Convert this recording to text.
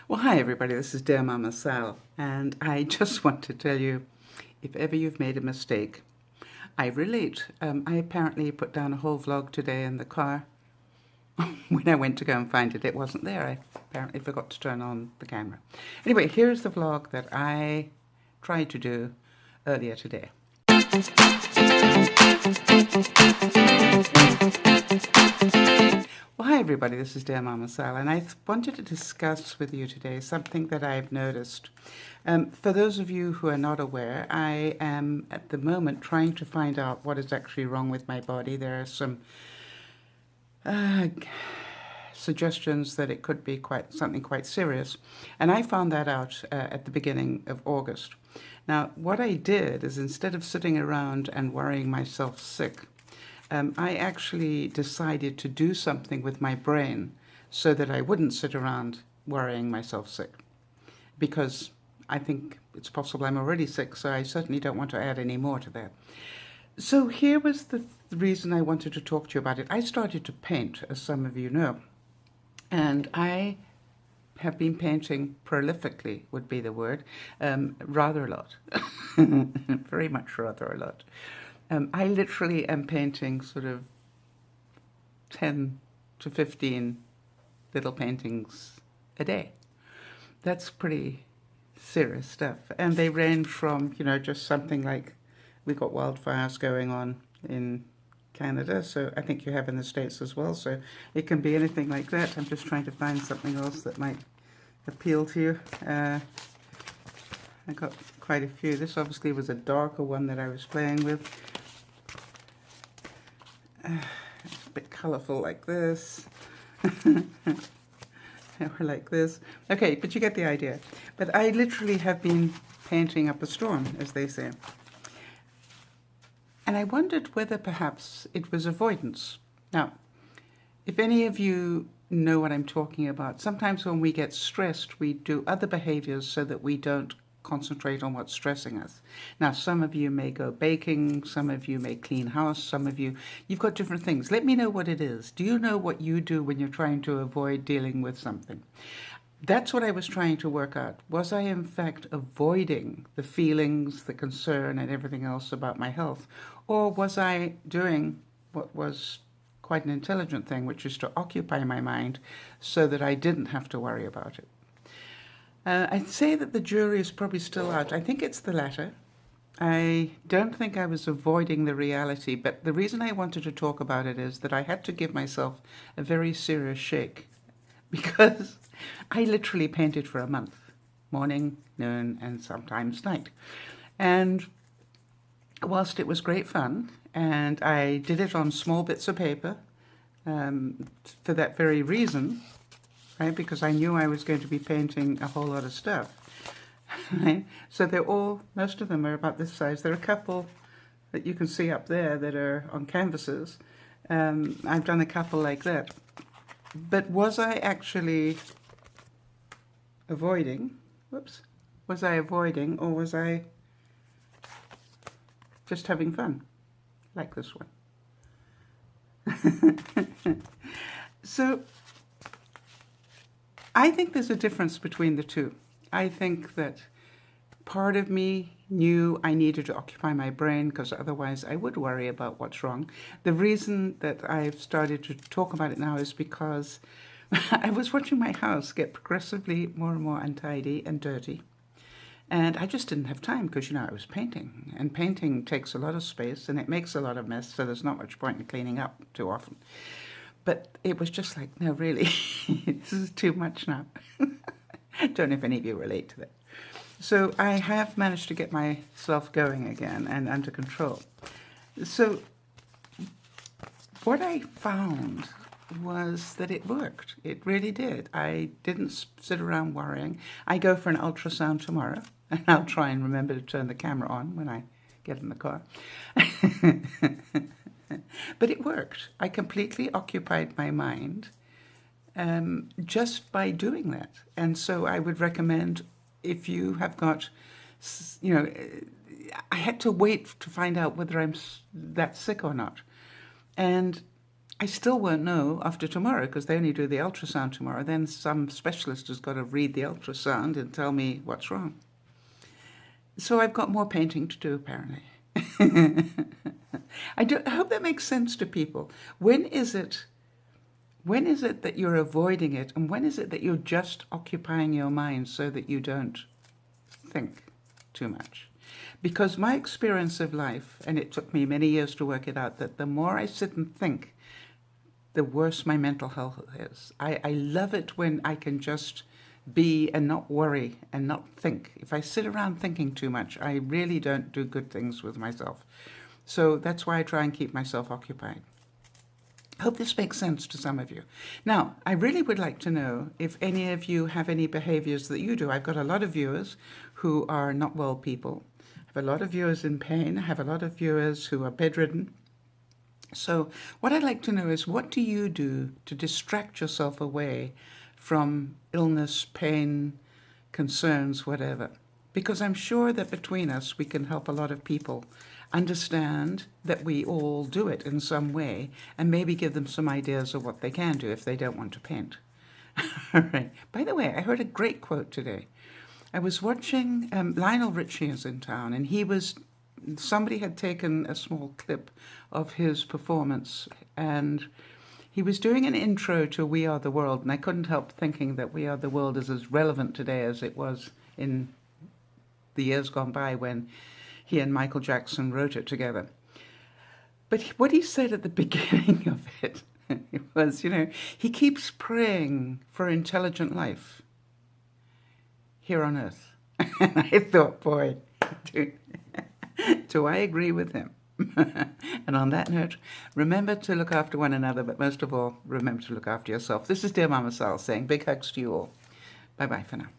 Well, hi everybody, this is DearMamaSal, and I just want to tell you, if ever you've made a mistake, I relate. I apparently put down a whole vlog today in the car. When I went to go and find it, it wasn't there. I apparently forgot to turn on the camera. Anyway, here's the vlog that I tried to do earlier today. Well, hi everybody, this is DearMamaSal, and I wanted to discuss with you today something that I've noticed. For those of you who are not aware, I am at the moment trying to find out what is actually wrong with my body. There are some suggestions that it could be something quite serious, and I found that out at the beginning of August. Now, what I did is, instead of sitting around and worrying myself sick, I actually decided to do something with my brain so that I wouldn't sit around worrying myself sick, because I think it's possible I'm already sick, so I certainly don't want to add any more to that. So here was the reason I wanted to talk to you about it. I started to paint, as some of you know, and I have been painting prolifically, would be the word, rather a lot, very much rather a lot. I literally am painting sort of 10 to 15 little paintings a day. That's pretty serious stuff. And they range from, just something like, we've got wildfires going on in Canada, so I think you have in the States as well, so it can be anything like that. I'm just trying to find something else that might appeal to you. I got quite a few. This obviously was a darker one that I was playing with. It's a bit colourful like this. Or like this. Okay, but you get the idea. But I literally have been painting up a storm, as they say. And I wondered whether perhaps it was avoidance. Now, if any of you know what I'm talking about, sometimes when we get stressed, we do other behaviors so that we don't concentrate on what's stressing us. Now, some of you may go baking, some of you may clean house, some of you've got different things. Let me know what it is. Do you know what you do when you're trying to avoid dealing with something? That's what I was trying to work out. Was I in fact avoiding the feelings, the concern, and everything else about my health? Or was I doing what was quite an intelligent thing, which is to occupy my mind so that I didn't have to worry about it? I'd say that the jury is probably still out. I think it's the latter. I don't think I was avoiding the reality, but the reason I wanted to talk about it is that I had to give myself a very serious shake, because I literally painted for a month, morning, noon, and sometimes night. And whilst it was great fun, and I did it on small bits of paper for that very reason, right? Because I knew I was going to be painting a whole lot of stuff, right? So most of them are about this size. There are a couple that you can see up there that are on canvases. I've done a couple like that. But was I actually avoiding? Whoops. Was I avoiding, or was I just having fun, like this one? So I think there's a difference between the two. I think that part of me knew I needed to occupy my brain, because otherwise I would worry about what's wrong. The reason that I've started to talk about it now is because I was watching my house get progressively more and more untidy and dirty. And I just didn't have time, because, I was painting. And painting takes a lot of space, and it makes a lot of mess, so there's not much point in cleaning up too often. But it was just like, no, really, this is too much now. I don't know if any of you relate to that. So I have managed to get myself going again and under control. So what I found was that it worked. It really did. I didn't sit around worrying. I go for an ultrasound tomorrow, and I'll try and remember to turn the camera on when I get in the car. But it worked. I completely occupied my mind just by doing that. And so I would recommend, if you have got, I had to wait to find out whether I'm that sick or not. And I still won't know after tomorrow because they only do the ultrasound tomorrow. Then some specialist has got to read the ultrasound and tell me what's wrong. So I've got more painting to do, apparently. I hope that makes sense to people. When is it that you're avoiding it, and when is it that you're just occupying your mind so that you don't think too much? Because my experience of life, and it took me many years to work it out, that the more I sit and think, the worse my mental health is. I love it when I can just be and not worry and not think. If I sit around thinking too much, I really don't do good things with myself. So that's why I try and keep myself occupied. I hope this makes sense to some of you. Now, I really would like to know if any of you have any behaviors that you do. I've got a lot of viewers who are not well people. I have a lot of viewers in pain. I have a lot of viewers who are bedridden. So what I'd like to know is, what do you do to distract yourself away from illness, pain, concerns, whatever? Because I'm sure that between us we can help a lot of people understand that we all do it in some way, and maybe give them some ideas of what they can do if they don't want to paint. All right. By the way, I heard a great quote today. I was watching, Lionel Richie is in town, and somebody had taken a small clip of his performance, and he was doing an intro to We Are the World, and I couldn't help thinking that We Are the World is as relevant today as it was in the years gone by when he and Michael Jackson wrote it together. But what he said at the beginning of it was, he keeps praying for intelligent life here on Earth. And I thought, boy, dude, do I agree with him? And on that note, remember to look after one another, but most of all, remember to look after yourself. This is Dear Mama Sal saying big hugs to you all. Bye-bye for now.